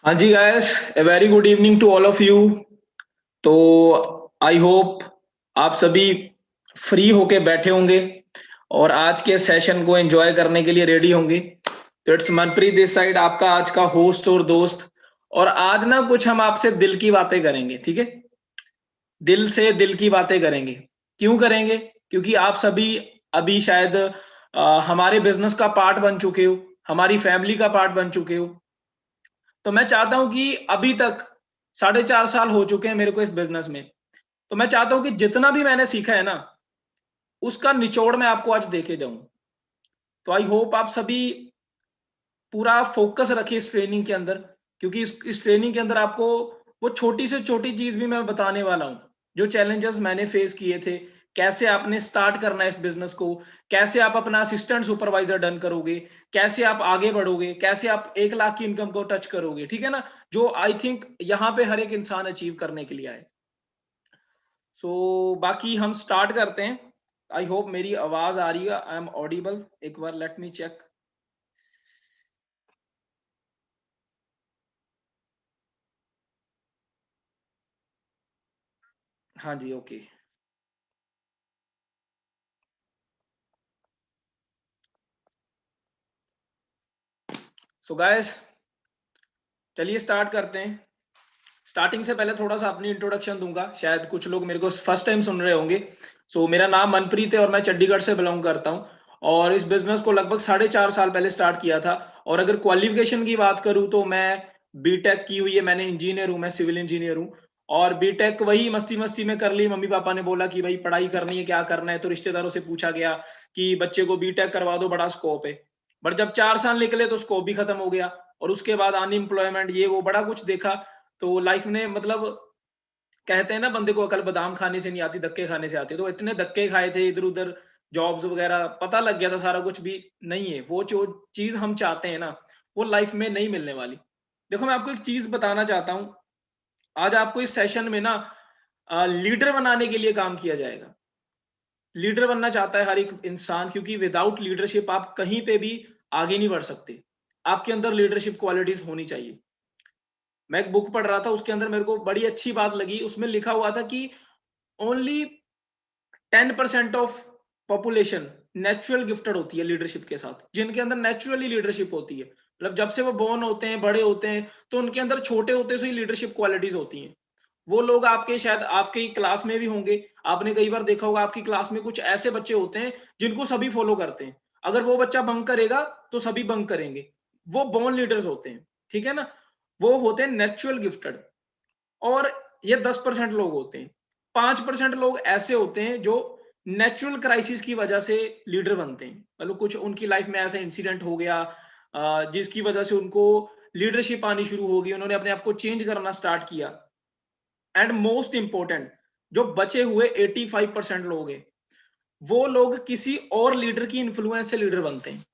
हाँ जी guys, a very good evening to all of you. तो आई होप आप सभी फ्री होके बैठे होंगे और आज के सेशन को एंजॉय करने के लिए रेडी होंगे। तो इट्स मनप्रीत दिस साइड, आपका आज का होस्ट और दोस्त। और आज ना कुछ हम आपसे दिल की बातें करेंगे, ठीक है? दिल से दिल की बातें करेंगे। क्यों करेंगे? क्योंकि आप सभी अभी शायद हमारे बिजनेस का पार्ट बन चुके हो, हमारी फैमिली का पार्ट बन चुके हो। तो मैं चाहता हूं कि अभी तक 4.5 साल हो चुके हैं मेरे को इस बिजनेस में। तो मैं चाहता हूं कि जितना भी मैंने सीखा है ना, उसका निचोड़ मैं आपको आज देके जाऊं। तो आई होप आप सभी पूरा फोकस रखिए इस ट्रेनिंग के अंदर, क्योंकि इस ट्रेनिंग के अंदर आपको वो छोटी से छोटी चीज भी मैं बताने वाला हूं। जो चैलेंजेस मैंने फेस किए थे, कैसे आपने स्टार्ट करना है इस बिजनेस को, कैसे आप अपना असिस्टेंट सुपरवाइजर डन करोगे, कैसे आप आगे बढ़ोगे, कैसे आप 1 लाख की इनकम को टच करोगे, ठीक है ना? जो आई थिंक यहाँ पे हर एक इंसान अचीव करने के लिए आए। बाकी हम स्टार्ट करते हैं। आई होप मेरी आवाज आ रही है, आई एम ऑडिबल। एक बार लेट मी चेक। हाँ जी, ओके। सो गाइस, चलिए स्टार्ट करते हैं। स्टार्टिंग से पहले थोड़ा सा अपनी इंट्रोडक्शन दूंगा, शायद कुछ लोग मेरे को फर्स्ट टाइम सुन रहे होंगे। मेरा नाम मनप्रीत है और मैं चंडीगढ़ से बिलोंग करता हूँ। और इस बिजनेस को लगभग 4.5 साल पहले स्टार्ट किया था। और अगर क्वालिफिकेशन की बात करूँ तो मैं बीटेक की हुई है, मैंने इंजीनियर हूँ, मैं सिविल इंजीनियर हूँ। और बीटेक वही मस्ती मस्ती में कर ली। मम्मी पापा ने बोला कि भाई पढ़ाई करनी है, क्या करना है, तो रिश्तेदारों से पूछा गया कि बच्चे को बीटेक करवा दो, बड़ा स्कोप है। बट जब 4 साल निकले तो स्कोप भी खत्म हो गया। और उसके बाद अनएम्प्लॉयमेंट, ये वो बड़ा कुछ देखा। तो लाइफ ने मतलब, कहते हैं ना बंदे को अकल बादाम खाने से नहीं आती, धक्के खाने से आती है। तो इतने धक्के खाए थे इधर उधर, जॉब्स वगैरह, पता लग गया था सारा कुछ भी नहीं है वो जो चीज हम चाहते हैं ना, वो लाइफ में नहीं मिलने वाली। देखो मैं आपको एक चीज बताना चाहता हूँ। आज आपको इस सेशन में ना लीडर बनाने के लिए काम किया जाएगा। लीडर बनना चाहता है हर एक इंसान, क्योंकि विदाउट लीडरशिप आप कहीं पे भी आगे नहीं बढ़ सकते। आपके अंदर लीडरशिप क्वालिटीज होनी चाहिए। मैं एक बुक पढ़ रहा था, उसके अंदर मेरे को बड़ी अच्छी बात लगी। उसमें लिखा हुआ था कि only 10% of population natural gifted होती है लीडरशिप के साथ, जिनके अंदर नेचुरली लीडरशिप होती है। मतलब जब से वो बोर्न होते हैं, बड़े होते हैं, तो उनके अंदर छोटे होते से ही लीडरशिप क्वालिटीज होती हैं। वो लोग आपके शायद आपके ही क्लास में भी होंगे। आपने कई बार देखा होगा आपकी क्लास में कुछ ऐसे बच्चे होते हैं जिनको सभी फॉलो करते हैं। अगर वो बच्चा बंक करेगा तो सभी बंक करेंगे। वो बोर्न लीडर्स होते हैं, ठीक है ना? वो होते हैं नेचुरल गिफ्टेड। और ये 10% लोग होते हैं। 5% लोग ऐसे होते हैं जो नेचुरल क्राइसिस की वजह से लीडर बनते हैं। मतलब कुछ उनकी लाइफ में ऐसा इंसिडेंट हो गया जिसकी वजह से उनको लीडरशिप आनी शुरू हो गई, उन्होंने अपने आप को चेंज करना स्टार्ट किया। एंड मोस्ट इंपॉर्टेंट, जो बचे हुए 85% लोग हैं, वो लोग किसी और लीडर की इन्फ्लुएंस से लीडर बनते हैं।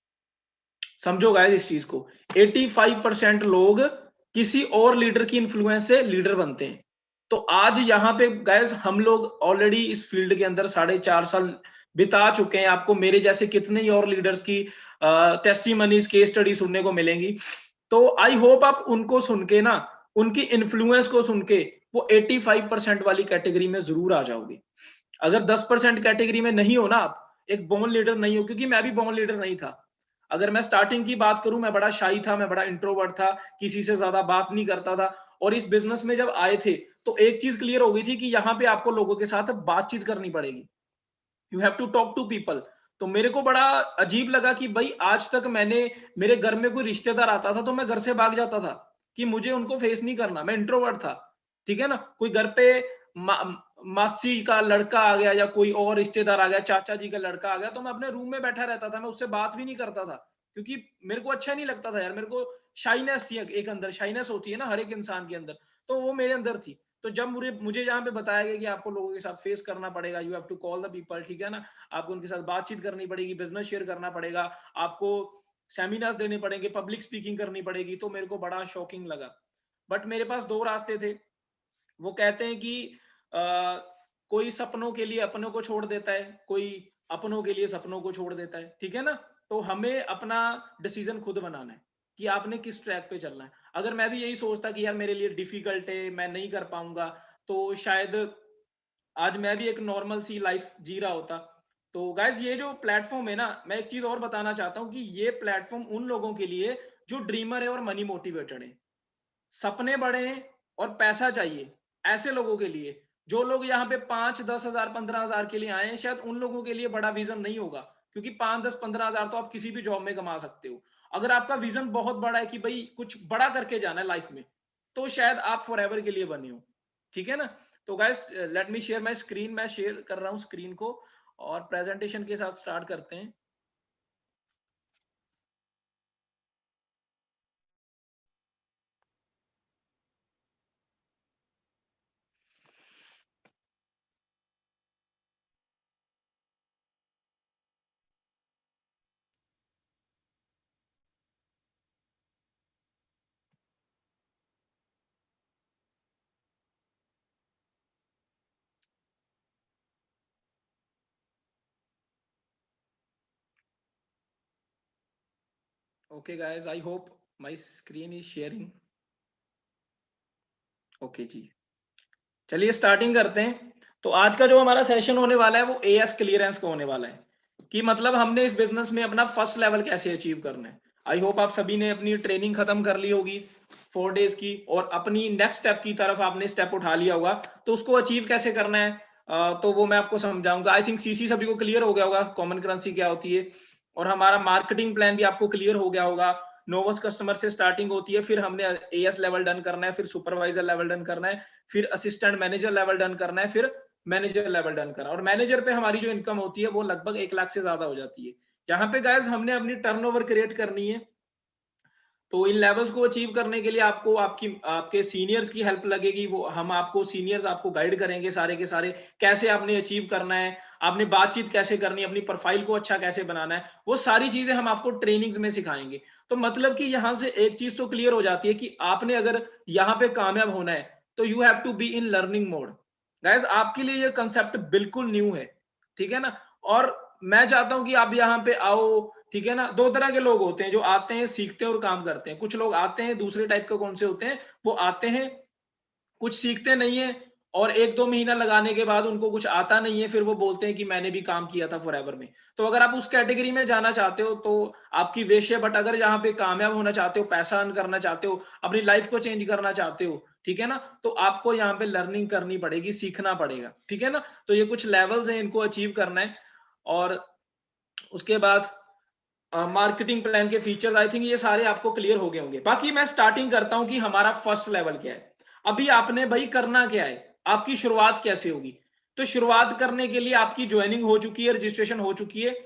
समझो गाइस इस चीज को। 85% लोग किसी और लीडर की इन्फ्लुएंस से लीडर बनते हैं। तो आज यहाँ पे गाइस हम लोग ऑलरेडी इस फील्ड के अंदर 4.5 साल बिता चुके हैं। आपको मेरे जैसे कितने ही और लीडर्स की टेस्टिमनीज, केस स्टडी सुनने को मिलेंगी। तो आई होप आप उनको सुन के ना, उनकी इन्फ्लुएंस को सुन के वो 85% वाली कैटेगरी में जरूर आ जाओगे। अगर 10% कैटेगरी में नहीं हो ना, आप एक बोर्न लीडर नहीं हो, क्योंकि मैं भी बोर्न लीडर नहीं था। अगर मैं स्टार्टिंग की बात करूं, मैं बड़ा शाई था, मैं बड़ा इंट्रोवर्ट था, किसी से ज्यादा बात नहीं करता था। और इस बिजनेस में जब आए थे तो एक चीज क्लियर हो गई थी कि यहाँ पे आपको लोगों के साथ बातचीत करनी पड़ेगी। You have to talk to people. तो मेरे को बड़ा अजीब लगा कि भाई आज तक मैंने, मेरे घर में कोई रिश्तेदार आता था तो मैं घर से भाग जाता था कि मुझे उनको फेस नहीं करना, मैं इंट्रोवर्ट था। ठीक है ना? कोई घर पे मासी का लड़का आ गया या कोई और रिश्तेदार आ गया, चाचा जी का लड़का आ गया, तो मैं अपने रूम में बैठा रहता था, मैं उससे बात भी नहीं करता था, क्योंकि मेरे को अच्छा नहीं लगता था यार। मेरे को शाइनेस थी, एक अंदर शाइनेस होती है ना हर एक इंसान के अंदर, तो वो मेरे अंदर थी। तो जब मुझे मुझे यहाँ पे बताया गया कि आपको लोगों के साथ फेस करना पड़ेगा, you have to call the people, ठीक है ना, आपको उनके साथ बातचीत करनी पड़ेगी, बिजनेस शेयर करना पड़ेगा, आपको सेमिनार्स देने पड़ेंगे, पब्लिक स्पीकिंग करनी पड़ेगी, तो मेरे को बड़ा शॉकिंग लगा। बट मेरे पास दो रास्ते थे। वो कहते हैं कि आ, कोई सपनों के लिए अपनों को छोड़ देता है, कोई अपनों के लिए सपनों को छोड़ देता है, ठीक है ना? तो हमें अपना डिसीजन खुद बनाना है कि आपने किस ट्रैक पे चलना है। अगर मैं भी यही सोचता कि यार मेरे लिए डिफिकल्ट है, मैं नहीं कर पाऊंगा, तो शायद आज मैं भी एक नॉर्मल सी लाइफ जी रहा होता। तो गाइज ये जो प्लेटफॉर्म है ना, मैं एक चीज और बताना चाहता हूँ कि ये प्लेटफॉर्म उन लोगों के लिए जो ड्रीमर है और मनी मोटिवेटेड है, सपने बड़े हैं और पैसा चाहिए, ऐसे लोगों के लिए। जो लोग यहाँ पे 5-10 हजार 15 हजार के लिए आए हैं, शायद उन लोगों के लिए बड़ा विजन नहीं होगा, क्योंकि 5-10-15 हजार तो आप किसी भी जॉब में कमा सकते हो। अगर आपका विजन बहुत बड़ा है कि भाई कुछ बड़ा करके जाना है लाइफ में, तो शायद आप फॉर एवर के लिए बने हो। ठीक है ना? तो guys let me share my screen. मैं शेयर कर रहा हूँ स्क्रीन को और प्रेजेंटेशन के साथ स्टार्ट करते हैं। Okay guys, I hope my screen is sharing. Okay जी, चलिए स्टार्टिंग करते हैं। तो आज का जो हमारा सेशन होने वाला है वो एएस क्लियरेंस का होने वाला है, कि मतलब हमने इस बिजनेस में अपना फर्स्ट लेवल कैसे अचीव करना है। आई होप आप सभी ने अपनी ट्रेनिंग खत्म कर ली होगी 4 डेज की, और अपनी नेक्स्ट स्टेप की तरफ आपने स्टेप उठा लिया होगा। तो उसको अचीव कैसे करना है, तो वो मैं आपको समझाऊंगा। आई थिंक सीसी सभी को क्लियर हो गया होगा, कॉमन करेंसी क्या होती है, और हमारा मार्केटिंग प्लान भी आपको क्लियर हो गया होगा। नोवस कस्टमर से स्टार्टिंग होती है, फिर हमने एएस लेवल डन करना है, फिर सुपरवाइजर लेवल डन करना है, फिर असिस्टेंट मैनेजर लेवल डन करना है, फिर मैनेजर लेवल डन करना है। और मैनेजर पे हमारी जो इनकम होती है वो लगभग 1 लाख से ज्यादा हो जाती है। यहाँ पे गाइस हमने अपनी टर्नओवर क्रिएट करनी है। तो इन लेवल्स को अचीव करने के लिए आपको आपके सीनियर्स की हेल्प लगेगी। वो हम आपको सीनियर्स आपको गाइड करेंगे सारे के सारे, कैसे आपने अचीव करना है, आपने बातचीत कैसे करनी है, अपनी प्रोफाइल को अच्छा कैसे बनाना है, वो सारी चीजें हम आपको ट्रेनिंग्स में सिखाएंगे। तो मतलब कि यहाँ से एक चीज तो क्लियर हो जाती है कि आपने अगर यहाँ पे कामयाब होना है तो you have to be in learning mode. Guys आपके लिए ये कंसेप्ट बिल्कुल न्यू है, ठीक है ना? और मैं चाहता हूं कि आप यहाँ पे आओ, ठीक है ना? दो तरह के लोग होते हैं, जो आते हैं सीखते हैं और काम करते हैं। कुछ लोग आते हैं दूसरे टाइप के, कौन से होते हैं, वो आते हैं कुछ सीखते नहीं है, और 1-2 महीना लगाने के बाद उनको कुछ आता नहीं है, फिर वो बोलते हैं कि मैंने भी काम किया था फॉरएवर में। तो अगर आप उस कैटेगरी में जाना चाहते हो तो आपकी विश है। बट अगर यहाँ पे कामयाब होना चाहते हो, पैसा अर्न करना चाहते हो, अपनी लाइफ को चेंज करना चाहते हो, ठीक है ना, तो आपको यहाँ पे लर्निंग करनी पड़ेगी, सीखना पड़ेगा, ठीक है ना? तो ये कुछ लेवल्स हैं, इनको अचीव करना है। और उसके बाद मार्केटिंग प्लान के फीचर्स, आई थिंक ये सारे आपको क्लियर हो गए होंगे। बाकी मैं स्टार्टिंग करता हूं कि हमारा फर्स्ट लेवल क्या है। अभी आपने भाई करना क्या है, आपकी शुरुआत कैसे होगी? तो शुरुआत करने के लिए आपकी ज्वाइनिंग हो चुकी है, रजिस्ट्रेशन हो चुकी है।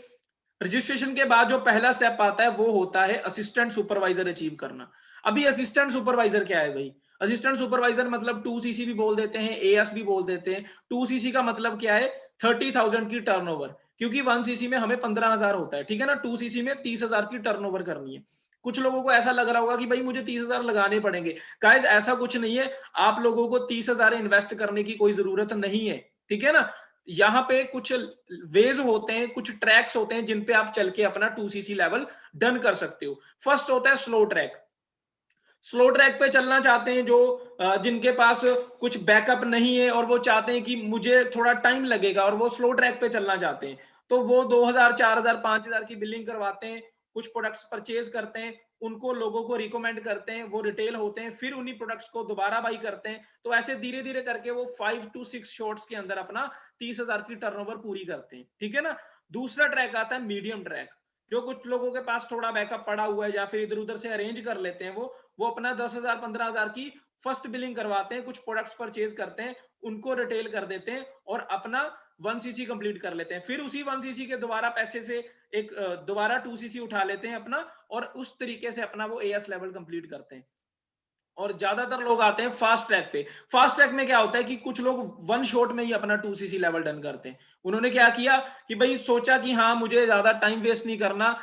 रजिस्ट्रेशन के बाद जो पहला स्टेप आता है वो होता है असिस्टेंट सुपरवाइजर अचीव करना। अभी असिस्टेंट सुपरवाइजर क्या है भाई? असिस्टेंट सुपरवाइजर मतलब 2cc भी बोल देते हैं, एएस भी बोल देते हैं। 2cc का मतलब क्या है? 30,000 की टर्नओवर, क्योंकि 1cc में हमें 15,000 होता है, ठीक है ना? 2cc में 30,000 की टर्नओवर करनी है। कुछ लोगों को ऐसा लग रहा होगा कि भाई मुझे 30,000 लगाने पड़ेंगे। गाइस ऐसा कुछ नहीं है, आप लोगों को 30,000 इन्वेस्ट करने की कोई जरूरत नहीं है, ठीक है ना? यहाँ पे कुछ वेज होते हैं, कुछ ट्रैक्स होते हैं जिन पे आप चल के अपना 2cc लेवल डन कर सकते हो। फर्स्ट होता है स्लो ट्रैक। स्लो ट्रैक पे चलना चाहते हैं जो जिनके पास कुछ बैकअप नहीं है और वो चाहते हैं कि मुझे थोड़ा टाइम लगेगा, और वो स्लो ट्रैक पे चलना चाहते हैं, तो वो 2,000 4,000 5,000 की बिलिंग करवाते हैं, कुछ प्रोडक्ट्स परचेज करते हैं, उनको लोगों को रिकमेंड करते हैं, वो रिटेल होते हैं, फिर उन्हीं प्रोडक्ट्स को दोबारा बाई करते हैं। तो ऐसे धीरे धीरे करके वो 5 to 6 शॉर्ट्स के अंदर अपना 30,000 की टर्नओवर पूरी करते हैं, ठीक है ना? दूसरा ट्रैक आता है मीडियम ट्रैक। जो कुछ लोगों के पास थोड़ा बैकअप पड़ा हुआ है या फिर इधर उधर से अरेंज कर लेते हैं, वो अपना 10,000 15,000 की फर्स्ट बिलिंग करवाते हैं, कुछ प्रोडक्ट्स परचेज करते हैं, उनको रिटेल कर देते हैं और अपना 1cc कंप्लीट कर लेते हैं। फिर उसी 1cc के दोबारा पैसे से एक दोबारा 2cc उठा लेते हैं अपना, और उस तरीके से अपना वो एएस लेवल कंप्लीट करते हैं। और ज्यादातर लोग आते हैं फास्ट ट्रैक पे। फास्ट ट्रैक में क्या होता है कि कुछ लोग वन शॉट में ही अपना 2cc लेवल डन करते हैं। उन्होंने क्या किया कि भाई सोचा कि हाँ मुझे ज्यादा टाइम वेस्ट नहीं करना,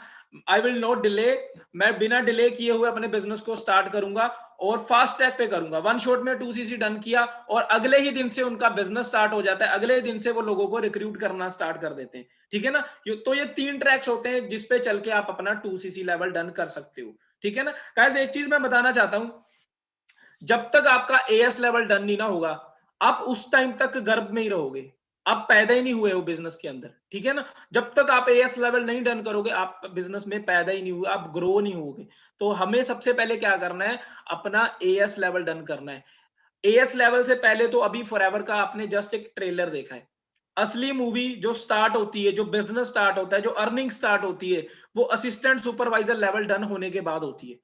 आई विल नॉट डिले, मैं बिना डिले किए हुए अपने बिजनेस को स्टार्ट करूंगा और फास्ट ट्रैक पे करूंगा। वन शॉट में 2cc डन किया और अगले ही दिन से उनका बिजनेस स्टार्ट हो जाता है, अगले ही दिन से वो लोगों को रिक्रूट करना स्टार्ट कर देते हैं, ठीक है ना? तो ये 3 ट्रैक्स होते हैं जिसपे चल के आप अपना 2cc लेवल डन कर सकते हो, ठीक है ना? गाइस एक चीज मैं बताना चाहता हूं जब तक आपका एएस लेवल डन नहीं ना होगा, आप उस टाइम तक गर्भ में ही रहोगे, आप पैदा ही नहीं हुए हो बिजनेस के अंदर, ठीक है ना। जब तक आप एएस लेवल नहीं डन करोगे, आप बिजनेस में पैदा ही नहीं हुए, आप ग्रो नहीं होगे। तो हमें सबसे पहले क्या करना है, अपना एएस लेवल डन करना है। एएस लेवल से पहले तो अभी फॉरएवर का आपने जस्ट एक ट्रेलर देखा है। असली मूवी जो स्टार्ट होती है, जो बिजनेस स्टार्ट होता है, जो अर्निंग स्टार्ट होती है, वो असिस्टेंट सुपरवाइजर लेवल डन होने के बाद होती है।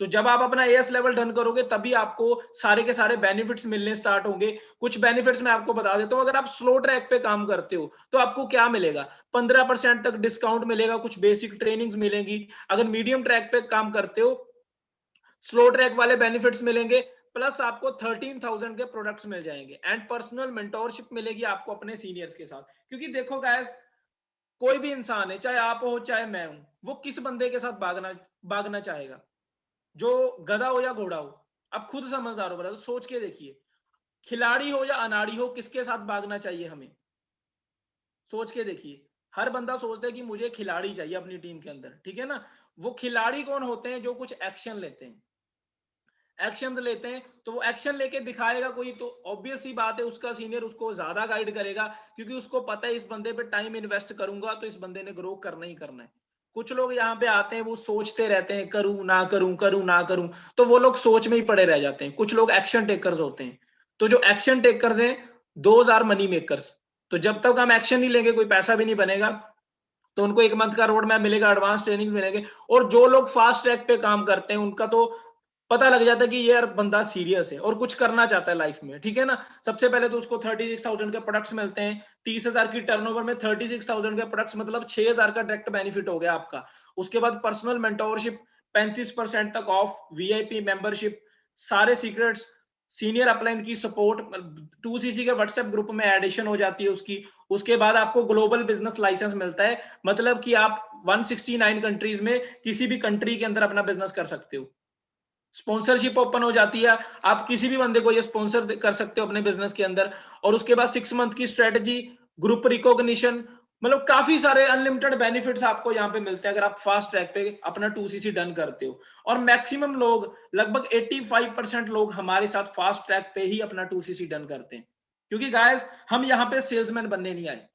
तो जब आप अपना एएस लेवल डन करोगे तभी आपको सारे के सारे बेनिफिट्स मिलने स्टार्ट होंगे। कुछ बेनिफिट्स मैं आपको बता देता हूं। अगर आप स्लो ट्रैक पे काम करते हो तो आपको क्या मिलेगा, 15% तक डिस्काउंट मिलेगा, कुछ बेसिक ट्रेनिंग्स मिलेंगी। अगर मीडियम ट्रैक पे काम करते हो, स्लो ट्रैक वाले बेनिफिट्स मिलेंगे, प्लस आपको 13,000 के प्रोडक्ट्स मिल जाएंगे एंड पर्सनल मेंटोरशिप मिलेगी आपको अपने सीनियर्स के साथ। क्योंकि देखो गाइस, कोई भी इंसान है, चाहे आप हो चाहे मैं हूं, वो किस बंदे के साथ भागना भागना चाहेगा, जो गधा हो या घोड़ा हो। आप खुद समझदार हो, बता, तो सोच के देखिए, खिलाड़ी हो या अनाड़ी हो, किसके साथ भागना चाहिए हमें, सोच के देखिए। हर बंदा सोचता है कि मुझे खिलाड़ी चाहिए अपनी टीम के अंदर, ठीक है ना। वो खिलाड़ी कौन होते हैं, जो कुछ एक्शन लेते हैं, एक्शन लेते हैं। तो वो एक्शन लेके दिखाएगा कोई, तो ऑब्वियस सी बात है उसका सीनियर उसको ज्यादा गाइड करेगा, क्योंकि उसको पता है इस बंदे पे टाइम इन्वेस्ट करूंगा तो इस बंदे ने ग्रो करना ही करना है। कुछ लोग यहाँ पे आते हैं, वो सोचते रहते हैं करूं ना करूं, करूं ना करूं, तो वो लोग सोच में ही पड़े रह जाते हैं। कुछ लोग एक्शन टेकर्स होते हैं, तो जो एक्शन टेकर्स हैं, दोज आर मनी मेकर्स। तो जब तक हम एक्शन नहीं लेंगे, कोई पैसा भी नहीं बनेगा। तो उनको 1 मंथ का रोड मैप मिलेगा, एडवांस ट्रेनिंग मिलेंगे। और जो लोग फास्ट ट्रैक पे काम करते हैं, उनका तो पता लग जाता है कि ये यार बंदा सीरियस है और कुछ करना चाहता है लाइफ में, ठीक है ना। सबसे पहले तो उसको 36,000 के प्रोडक्ट्स मिलते हैं। 30,000 की टर्नओवर में 36,000 के प्रोडक्ट्स, मतलब 6,000 का डायरेक्ट बेनिफिट हो गया आपका। उसके बाद पर्सनल मेंटोरशिप, 35% तक ऑफ, वीआईपी मेंबरशिप, सारे सीक्रेट्स, सीनियर अपलाइन की सपोर्ट, 2cc के व्हाट्सएप ग्रुप में एडिशन हो जाती है उसकी। उसके बाद आपको ग्लोबल बिजनेस लाइसेंस मिलता है, मतलब कि आप 169 कंट्रीज में किसी भी कंट्री के अंदर अपना बिजनेस कर सकते हो। स्पॉन्सरशिप ओपन हो जाती है, आप किसी भी बंदे को ये स्पॉन्सर कर सकते हो अपने बिजनेस के अंदर। और उसके बाद 6 मंथ की स्ट्रेटजी, ग्रुप रिकॉग्निशन, मतलब काफी सारे अनलिमिटेड बेनिफिट्स आपको यहाँ पे मिलते हैं अगर आप फास्ट ट्रैक पे अपना 2cc डन करते हो। और मैक्सिमम लोग, लगभग 85% लोग हमारे साथ फास्ट ट्रैक पे ही अपना 2cc डन करते हैं। क्योंकि गाइस, हम यहाँ पे सेल्समैन बनने नहीं आए।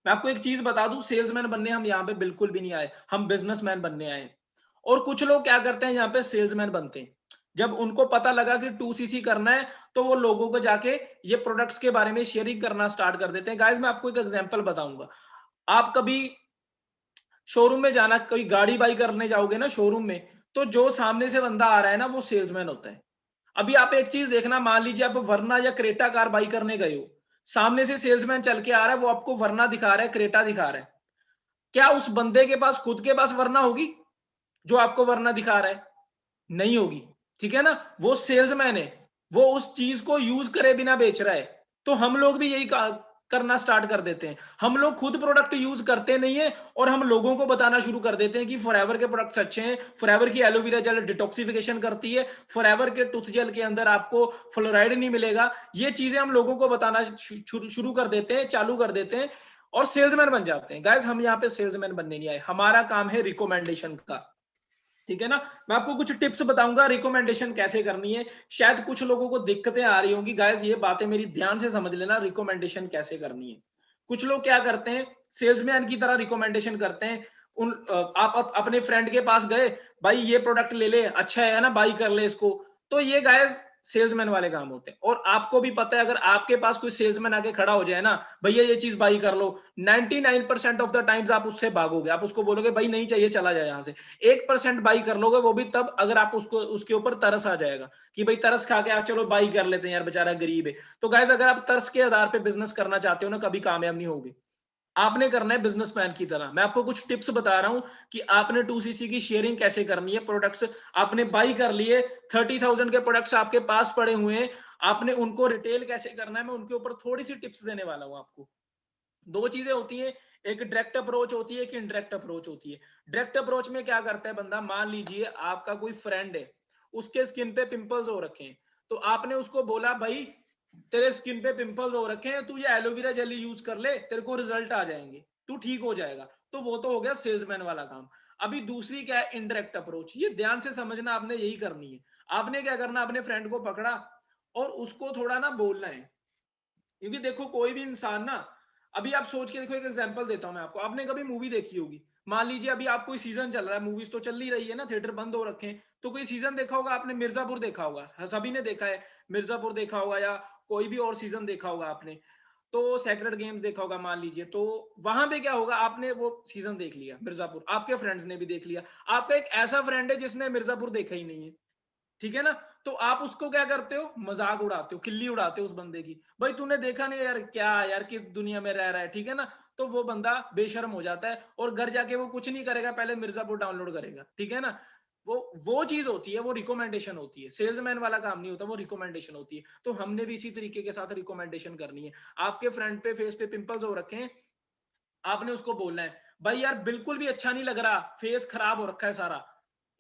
मैं आपको एक चीज बता दूं, सेल्समैन बनने हम यहाँ पे बिल्कुल भी नहीं आए, हम बिजनेसमैन बनने आए। और कुछ लोग क्या करते हैं, यहाँ पे सेल्समैन बनते हैं। जब उनको पता लगा कि 2cc करना है, तो वो लोगों को जाके ये प्रोडक्ट्स के बारे में शेयरिंग करना स्टार्ट कर देते हैं। गाइस, मैं आपको एक एग्जांपल बताऊंगा। आप कभी शोरूम में जाना, कोई गाड़ी बाई करने जाओगे ना शोरूम में, तो जो सामने से बंदा आ रहा है ना, वो सेल्समैन होता है। अभी आप एक चीज देखना, मान लीजिए आप वरना या क्रेटा कार बाई करने गए हो, सामने से सेल्समैन चल के आ रहा है, वो आपको वरना दिखा रहा है, क्रेटा दिखा रहा है। क्या उस बंदे के पास खुद के पास वरना होगी जो आपको वरना दिखा रहा है? नहीं होगी, ठीक है ना। वो सेल्समैन है, वो उस चीज को यूज करे बिना बेच रहा है। तो हम लोग भी यही करना स्टार्ट कर देते हैं। हम लोग खुद प्रोडक्ट यूज करते नहीं है और हम लोगों को बताना शुरू कर देते हैं कि फॉरएवर के प्रोडक्ट्स अच्छे हैं, फॉरएवर की एलोवेरा जेल डिटॉक्सिफिकेशन करती है, फॉरएवर के टूथ जेल के अंदर आपको फ्लोराइड नहीं मिलेगा। ये चीजें हम लोगों को बताना शुरू कर देते हैं, चालू कर देते हैं, और सेल्समैन बन जाते हैं। गाइस, हम यहाँ पे सेल्समैन बनने नहीं आए, हमारा काम है रिकमेंडेशन का, ठीक है ना। मैं आपको कुछ टिप्स बताऊंगा रिकमेंडेशन कैसे करनी है। शायद कुछ लोगों को दिक्कतें आ रही होंगी, गाइस ये बातें मेरी ध्यान से समझ लेना, रिकमेंडेशन कैसे करनी है। कुछ लोग क्या करते हैं, सेल्समैन की तरह रिकमेंडेशन करते हैं। आप अपने फ्रेंड के पास गए, भाई ये प्रोडक्ट ले ले, अच्छा है ना, बाई कर ले इसको। तो ये गाइस सेल्समैन वाले काम होते हैं। और आपको भी पता है, अगर आपके पास कोई सेल्समैन आके खड़ा हो जाए ना, भैया ये चीज बाई कर लो, 99% ऑफ द टाइम्स आप उससे भागोगे, आप उसको बोलोगे भाई नहीं चाहिए, चला जाए यहाँ से। 1% बाई कर लोगे, वो भी तब अगर आप उसको, उसके ऊपर तरस आ जाएगा कि भाई तरस खा के चलो बाई कर लेते हैं यार, बेचारा गरीब है। तो गाइस, अगर आप तरस के आधार पे बिजनेस करना चाहते हो ना, कभी कामयाब नहीं होगे। आपने करना है बिजनेसमैन की तरह। मैं आपको कुछ टिप्स बता रहा हूं कि आपने 2cc की शेयरिंग कैसे करनी है। प्रोडक्ट्स आपने बाई कर लिए, 30,000 के प्रोडक्ट्स आपके पास पड़े हुए हैं, आपने उनको रिटेल कैसे करना है, मैं उनके ऊपर थोड़ी सी टिप्स देने वाला हूं आपको। दो चीजें होती है, एक डायरेक्ट अप्रोच होती है, एक इनडायरेक्ट अप्रोच होती है। डायरेक्ट अप्रोच में क्या करता है बंदा, मान लीजिए आपका कोई फ्रेंड है, उसके स्किन पे पिंपल्स हो रखे हैं, तो आपने उसको बोला भाई तेरे स्किन पे पिंपल्स हो रखे हैं, तू ये एलोवेरा जेली यूज कर ले, तेरे को रिजल्ट आ जाएंगे, तू ठीक हो जाएगा। तो वो तो हो गया सेल्समैन वाला काम। अभी दूसरी क्या है, इनडायरेक्ट अप्रोच। ये ध्यान से समझना, आपने यही करनी है। आपने क्या करना, अपने फ्रेंड को पकड़ा और उसको थोड़ा ना बोलना है। क्योंकि देखो कोई भी इंसान ना, अभी आप सोच के देखो, एक एग्जांपल देता हूं मैं आपको। आपने कभी मूवी देखी होगी, मान लीजिए अभी आप कोई सीजन चल रहा है, मूवीज तो चल ही रही है ना, थिएटर बंद हो रखे हैं, तो कोई सीजन देखा होगा आपने, मिर्जापुर देखा होगा, सभी ने देखा है, मिर्जापुर देखा होगा या कोई भी और सीजन देखा होगा आपने, तो सेक्रेड गेम्स देखा होगा मान लीजिए। तो वहां पे क्या होगा, आपने वो सीजन देख लिया मिर्जापुर, आपके फ्रेंड्स ने भी देख लिया, आपका एक ऐसा फ्रेंड है जिसने मिर्जापुर देखा ही नहीं है, ठीक है ना, तो आप उसको क्या करते हो, मजाक उड़ाते हो, खिल्ली उड़ाते हो उस बंदे की, भाई तूने देखा नहीं यार, क्या यार किस दुनिया में रह रहा है, ठीक है ना। तो वो बंदा बेशर्म हो जाता है और घर जाके वो कुछ नहीं करेगा, पहले मिर्जापुर डाउनलोड करेगा, ठीक है ना। वो चीज होती है, वो रिकमेंडेशन होती है, सेल्समैन वाला काम नहीं होता, वो रिकमेंडेशन होती है। तो हमने भी इसी तरीके के साथ रिकमेंडेशन करनी है। आपके फ्रेंड पे फेस पे पिंपल्स हो रखे हैं, आपने उसको बोलना है, भाई यार बिल्कुल भी अच्छा नहीं लग रहा, फेस खराब हो रखा है सारा,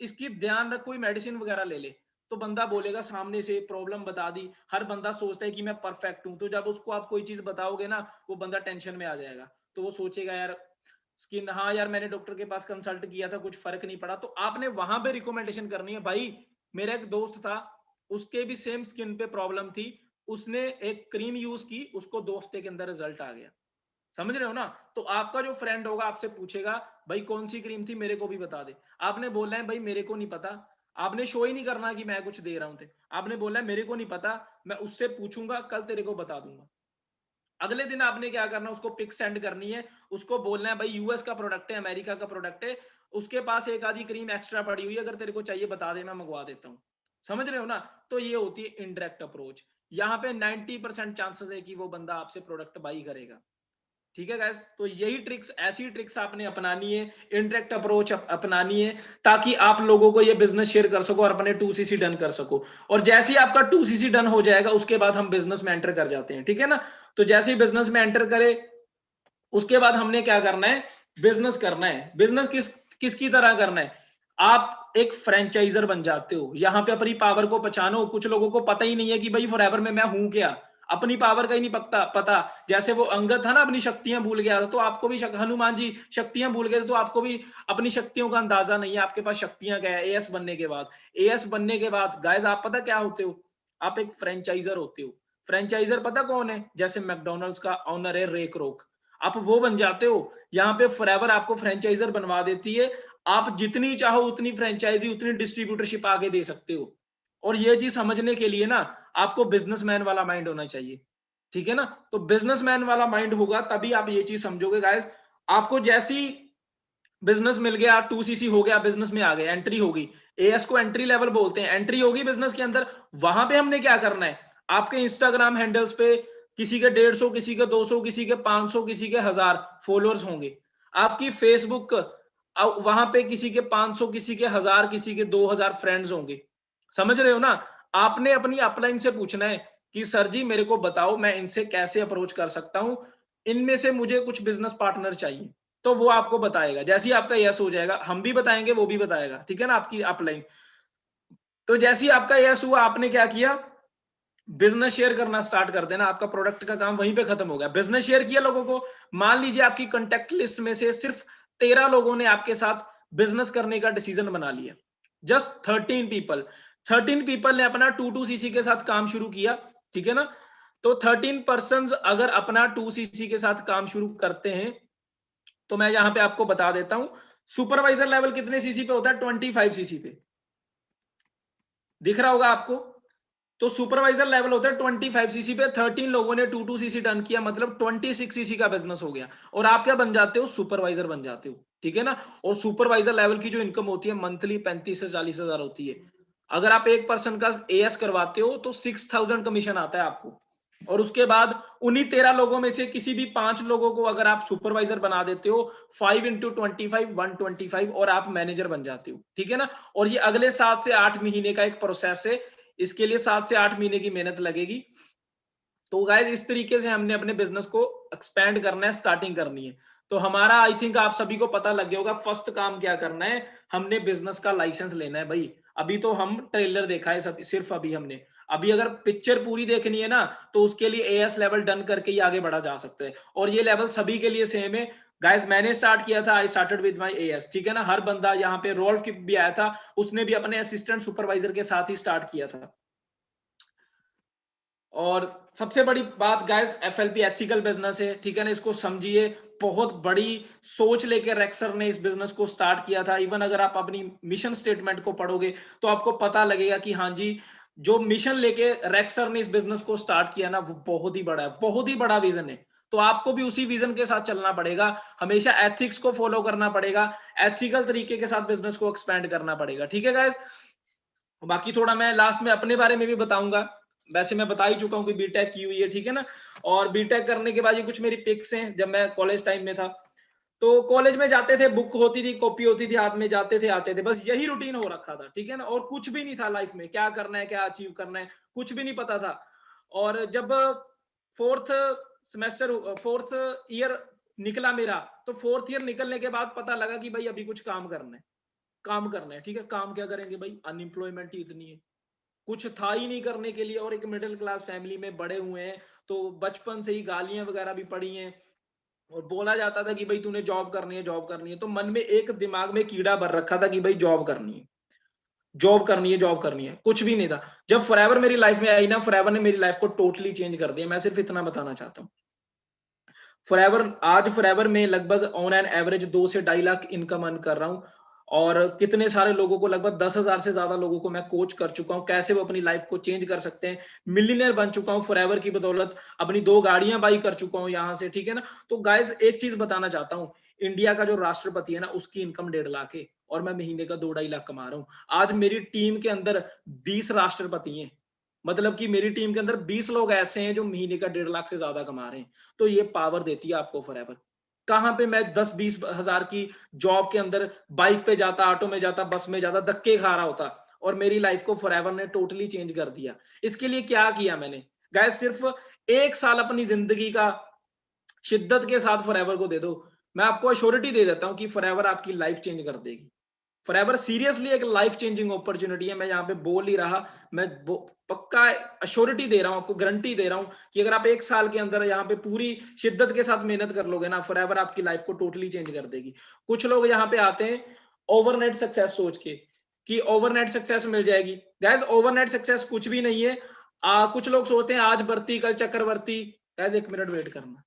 इसकी ध्यान रख, कोई मेडिसिन वगैरह ले ले। तो बंदा बोलेगा, सामने से प्रॉब्लम बता दी, हर बंदा सोचता है कि मैं परफेक्ट हूं, तो जब उसको आप कोई चीज बताओगे ना, वो बंदा टेंशन में आ जाएगा, तो वो सोचेगा यार स्किन, हाँ यार मैंने डॉक्टर के पास कंसल्ट किया था, कुछ फर्क नहीं पड़ा। तो आपने वहां पे रिकमेंडेशन करनी है, भाई मेरा एक दोस्त था, उसके भी सेम स्किन पे प्रॉब्लम थी, उसने एक क्रीम यूज की, उसको 2 हफ्ते के अंदर रिजल्ट आ गया। समझ रहे हो ना। तो आपका जो फ्रेंड होगा आपसे पूछेगा, भाई कौन सी क्रीम थी, मेरे को भी बता दे। आपने बोलना है, भाई मेरे को नहीं पता। आपने शो ही नहीं करना कि मैं कुछ दे रहा हूं, आपने बोलना है मेरे को नहीं पता, मैं उससे पूछूंगा, कल तेरे को बता दूंगा। अगले दिन आपने क्या करना, उसको पिक सेंड करनी है, उसको बोलना है भाई यूएस का प्रोडक्ट है, अमेरिका का प्रोडक्ट है, उसके पास एक आधी क्रीम एक्स्ट्रा पड़ी हुई है, अगर तेरे को चाहिए बता दे, मैं मंगवा देता हूँ। समझ रहे हो ना। तो ये होती है इनडायरेक्ट अप्रोच। यहाँ पे 90% चांसेस है कि वो बंदा आपसे प्रोडक्ट बाई करेगा। ठीक है गाइस, तो यही ट्रिक्स, ऐसी ट्रिक्स आपने अपनानी है, इनडायरेक्ट अप्रोच अपनानी है, ताकि आप लोगों को ये बिजनेस शेयर कर सको और अपने 2cc डन कर सको। और जैसे ही आपका 2cc डन हो जाएगा, उसके बाद हम बिजनेस में एंटर कर जाते हैं, ठीक है ना। तो जैसे ही बिजनेस में एंटर करे, उसके बाद हमने क्या करना है, बिजनेस करना है। बिजनेस किसकी तरह करना है, आप एक फ्रेंचाइजर बन जाते हो। यहाँ पे अपनी पावर को पहचानो। कुछ लोगों को पता ही नहीं है कि भाई फॉरएवर में मैं हूं क्या, अपनी पावर का ही नहीं पता। जैसे वो अंगद था ना, अपनी शक्तियां भूल गया था, तो आपको भी हनुमान जी शक्तियां भूल गए, तो आपको भी अपनी शक्तियों का अंदाजा नहीं है, आपके पास शक्तियां क्या है। एएस बनने के बाद, एएस बनने के बाद गाइस आप पता क्या होते हो, आप एक फ्रेंचाइजर होते हो। फ्रेंचाइजर पता कौन है, जैसे मैकडोनल्ड्स का ऑनर है रेक रोक, आप वो बन जाते हो। यहाँ पे फॉरएवर आपको फ्रेंचाइजर बनवा देती है, आप जितनी चाहो उतनी फ्रेंचाइजी, उतनी डिस्ट्रीब्यूटरशिप आगे दे सकते हो। और ये चीज समझने के लिए ना, आपको बिजनेसमैन वाला माइंड होना चाहिए, ठीक है ना। तो बिजनेसमैन वाला माइंड होगा तभी आप ये चीज समझोगे गाइस। आपको जैसी बिजनेस मिल गया, 2cc हो गया, बिजनेस में आ गए, एंट्री होगी, एएस को एंट्री लेवल बोलते हैं, एंट्री होगी बिजनेस के अंदर। वहां पे हमने क्या करना है, आपके इंस्टाग्राम हैंडल्स पे किसी के 150, किसी के 200, किसी के 500, किसी के 1000 फॉलोअर्स होंगे। आपकी फेसबुक, वहां पे किसी के 500, किसी के 1000, किसी के 2000 फ्रेंड्स होंगे। समझ रहे हो ना। आपने अपनी अपलाइन से पूछना है कि सर जी मेरे को बताओ मैं इनसे कैसे अप्रोच कर सकता हूं, इनमें से मुझे कुछ बिजनेस पार्टनर चाहिए। तो वो आपको बताएगा, जैसे ही आपका यस हो जाएगा, हम भी बताएंगे वो भी बताएगा, ठीक है ना, आपकी अपलाइन। तो जैसे ही आपका यस हुआ, आपने क्या किया, बिजनेस शेयर करना स्टार्ट कर देना। आपका प्रोडक्ट का काम वहीं पे खत्म हो गया। बिजनेस शेयर किया लोगों को, मान लीजिए आपकी कॉन्टेक्ट लिस्ट में से सिर्फ 13 लोगों ने आपके साथ बिजनेस करने का डिसीजन बना लिया, जस्ट 13 पीपल ने अपना 22cc के साथ काम शुरू किया, ठीक है ना। तो 13 पर्सन अगर अपना 2cc के साथ काम शुरू करते हैं, तो मैं यहां पे आपको बता देता हूं, सुपरवाइजर लेवल कितने सीसी पे होता है, 25cc पे, दिख रहा होगा आपको। तो सुपरवाइजर लेवल होता है 25cc पे। 13 लोगों ने 22cc डन किया, मतलब 26cc का बिजनेस हो गया, और आप क्या बन जाते हो, सुपरवाइजर बन जाते हो, ठीक है ना। और सुपरवाइजर लेवल की जो इनकम होती है मंथली 35 से 40 हजार होती है। अगर आप एक पर्सन का एएस करवाते हो तो 6000 कमीशन आता है आपको। और उसके बाद उन्हीं 13 लोगों में से किसी भी 5 लोगों को अगर आप सुपरवाइजर बना देते हो, 5 into 25 125, और आप मैनेजर बन जाते हो, ठीक है ना। और ये अगले 7 से 8 महीने का एक प्रोसेस है, इसके लिए 7 से 8 महीने की मेहनत लगेगी। तो गाइज इस तरीके से हमने अपने बिजनेस को एक्सपेंड करना है, स्टार्टिंग करनी है। तो हमारा आई थिंक आप सभी को पता लग गया होगा फर्स्ट काम क्या करना है, हमने बिजनेस का लाइसेंस लेना है भाई। अभी तो हम ट्रेलर देखा है सब, सिर्फ अभी हमने, अभी अगर पिक्चर पूरी देखनी है ना, तो उसके लिए एएस लेवल डन करके ही आगे बढ़ा जा सकता है। और ये लेवल सभी के लिए सेम है, गाइस मैंने स्टार्ट किया था, I started with my as, ठीक है ना। हर बंदा यहाँ पे रोल्फ की भी आया था, उसने भी अपने असिस्टेंट सुपरवाइजर के साथ ही स्टार्ट किया था। और सबसे बड़ी बात गाइस, एफएलपी एथिकल बिजनेस है, ठीक है ना, इसको समझिए। बहुत बड़ी सोच लेकर रेक्सर ने इस बिजनेस को स्टार्ट किया था। इवन अगर आप अपनी मिशन स्टेटमेंट को पढ़ोगे तो आपको पता लगेगा कि हाँ जी, जो मिशन लेके रेक्सर ने इस बिजनेस को स्टार्ट किया ना, वो बहुत ही बड़ा है, बहुत ही बड़ा विजन है। तो आपको भी उसी विजन के साथ चलना पड़ेगा, हमेशा एथिक्स को फॉलो करना पड़ेगा, एथिकल तरीके के साथ बिजनेस को एक्सपेंड करना पड़ेगा, ठीक है गाइस। बाकी थोड़ा मैं लास्ट में अपने बारे में भी बताऊंगा। वैसे मैं बता ही चुका हूँ कि बीटेक की हुई है, ठीक है ना। और बीटेक करने के बाद ये कुछ मेरी पिक्स हैं जब मैं कॉलेज टाइम में था। तो कॉलेज में जाते थे, बुक होती थी, कॉपी होती थी हाथ में, जाते थे आते थे, बस यही रूटीन हो रखा था, ठीक है ना। और कुछ भी नहीं था लाइफ में, क्या करना है, क्या अचीव करना है, कुछ भी नहीं पता था। और जब फोर्थ सेमेस्टर, फोर्थ ईयर निकला मेरा, तो फोर्थ ईयर निकलने के बाद पता लगा कि भाई अभी कुछ काम करना है, काम करना है, ठीक है। काम क्या करेंगे भाई, अनएम्प्लॉयमेंट ही इतनी है, कुछ था ही नहीं करने के लिए। और एक मिडिल क्लास फैमिली में बड़े हुए हैं, तो बचपन से ही गालियां वगैरह भी पड़ी हैं, और बोला जाता था कि भाई तूने जॉब करनी है, जॉब करनी है। तो मन में एक दिमाग में कीड़ा भर रखा था कि भाई जॉब करनी है, जॉब करनी है, जॉब करनी है, कुछ भी नहीं था। जब फॉरएवर मेरी लाइफ में आई ना, फॉरएवर ने मेरी लाइफ को टोटली चेंज कर दिया। मैं सिर्फ इतना बताना चाहता हूँ। फॉरएवर, आज फॉरएवर में लगभग ऑन एन एवरेज 2 से 2.5 लाख इनकम अर्न कर रहा हूँ। और कितने सारे लोगों को, लगभग 10,000 से ज्यादा लोगों को मैं कोच कर चुका हूँ, कैसे वो अपनी लाइफ को चेंज कर सकते हैं। मिलियनर बन चुका हूँ फॉरएवर की बदौलत, अपनी 2 गाड़ियां बाई कर चुका हूँ यहाँ से, ठीक है ना। तो गाइस एक चीज बताना चाहता हूँ, इंडिया का जो राष्ट्रपति है ना, उसकी इनकम 1.5 लाख है, और मैं महीने का 2-2.5 लाख कमा रहा हूँ। आज मेरी टीम के अंदर 20 राष्ट्रपति हैं, मतलब कि मेरी टीम के अंदर 20 लोग ऐसे हैं जो महीने का 1.5 लाख से ज्यादा कमा रहे हैं। तो ये पावर देती है आपको फॉरएवर। कहां पे मैं 10-20 हजार की जॉब के अंदर बाइक पे जाता, ऑटो में जाता, बस में जाता, धक्के खा रहा होता, और मेरी लाइफ को फॉरएवर ने टोटली चेंज कर दिया। इसके लिए क्या किया मैंने गाइस, सिर्फ 1 साल अपनी जिंदगी का शिद्दत के साथ फॉरएवर को दे दो, मैं आपको अश्योरिटी दे देता हूं कि फॉरएवर आपकी लाइफ चेंज कर देगी। फॉरएवर सीरियसली एक लाइफ चेंजिंग अपॉर्चुनिटी है। मैं यहाँ पे बोल ही रहा, मैं पक्का अश्योरिटी दे रहा हूँ आपको, गारंटी दे रहा हूँ कि अगर आप 1 साल के अंदर यहाँ पे पूरी शिद्दत के साथ मेहनत कर लोगे ना, फॉरएवर आपकी लाइफ को टोटली चेंज कर देगी। कुछ लोग यहाँ पे आते हैं ओवरनाइट सक्सेस सोच के कि ओवरनाइट सक्सेस मिल जाएगी। गाइस ओवरनाइट सक्सेस कुछ भी नहीं है। कुछ लोग सोचते हैं आज भर्ती कल चक्रवर्ती। गाइस 1 मिनट वेट करना।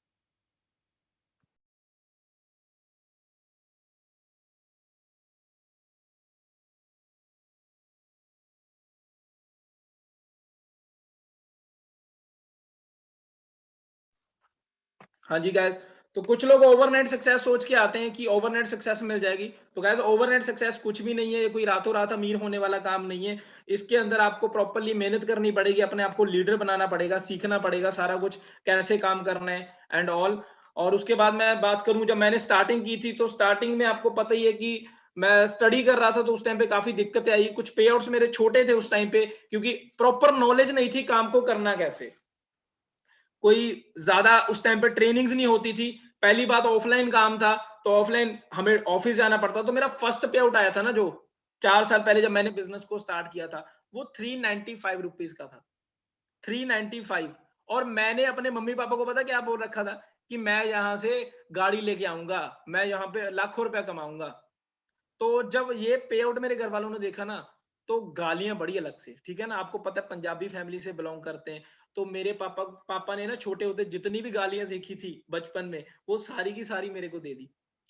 हाँ जी गाइस, तो कुछ लोग ओवरनाइट सक्सेस सोच के आते हैं कि ओवरनाइट सक्सेस मिल जाएगी। तो गाइस ओवरनाइट सक्सेस कुछ भी नहीं है, ये कोई रातों रात अमीर होने वाला काम नहीं है। इसके अंदर आपको प्रॉपरली मेहनत करनी पड़ेगी, अपने आप को लीडर बनाना पड़ेगा, सीखना पड़ेगा सारा कुछ, कैसे काम करना है एंड ऑल। और उसके बाद मैं बात करूं, जब मैंने स्टार्टिंग की थी, तो स्टार्टिंग में आपको पता ही है कि मैं स्टडी कर रहा था, तो उस टाइम पे काफी दिक्कतें आई, कुछ पे आउट्स मेरे छोटे थे उस टाइम पे, क्योंकि प्रॉपर नॉलेज नहीं थी काम को करना कैसे। कोई ज्यादा उस टाइम पे ट्रेनिंग्स नहीं होती थी। पहली बात ऑफलाइन काम था, तो ऑफलाइन हमें ऑफिस जाना पड़ता। तो मेरा फर्स्ट पे आउट आया था ना, जो 4 साल पहले जब मैंने बिजनेस को स्टार्ट किया था, वो 395 रुपीज का था, 395। और मैंने अपने मम्मी पापा को पता क्या बोल रखा था कि मैं यहाँ से गाड़ी लेके आऊंगा, मैं यहाँ पे लाखों रुपया कमाऊंगा। तो जब ये पे आउट मेरे घर वालों ने देखा ना, तो गालियां बड़ी अलग से, ठीक है ना। आपको पता है पंजाबी फैमिली से बिलोंग करते हैं, तो मेरे पापा पापा ने ना छोटे होते जितनी भी गालियां सीखी थी बचपन में, वो सारी की सारी मेरे को दे दी।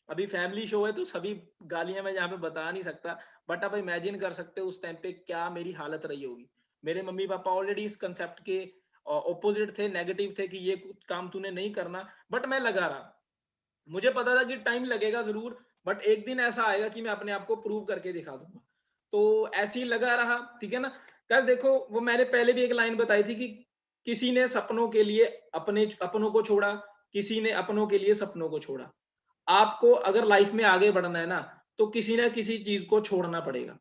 अभी फैमिली शो है तो सभी गालियां मैं यहाँ पे बता नहीं सकता, बट आप इमेजिन कर सकते हो उस टाइम पे क्या मेरी हालत रही होगी। मेरे मम्मी पापा ऑलरेडी इस कंसेप्ट के ऑपोजिट थे, नेगेटिव थे कि ये काम तूने नहीं करना, बट मैं लगा रहा। मुझे पता था कि टाइम लगेगा जरूर, बट एक दिन ऐसा आएगा कि मैं अपने आप को प्रूव करके दिखा दूंगा। तो ऐसे ही लगा रहा, ठीक है ना। गाइस देखो, वो मैंने पहले भी एक लाइन बताई थी कि किसी ने सपनों के लिए अपने अपनों को छोड़ा, किसी ने अपनों के लिए सपनों को छोड़ा। आपको अगर लाइफ में आगे बढ़ना है ना, तो किसी ना किसी चीज को छोड़ना पड़ेगा।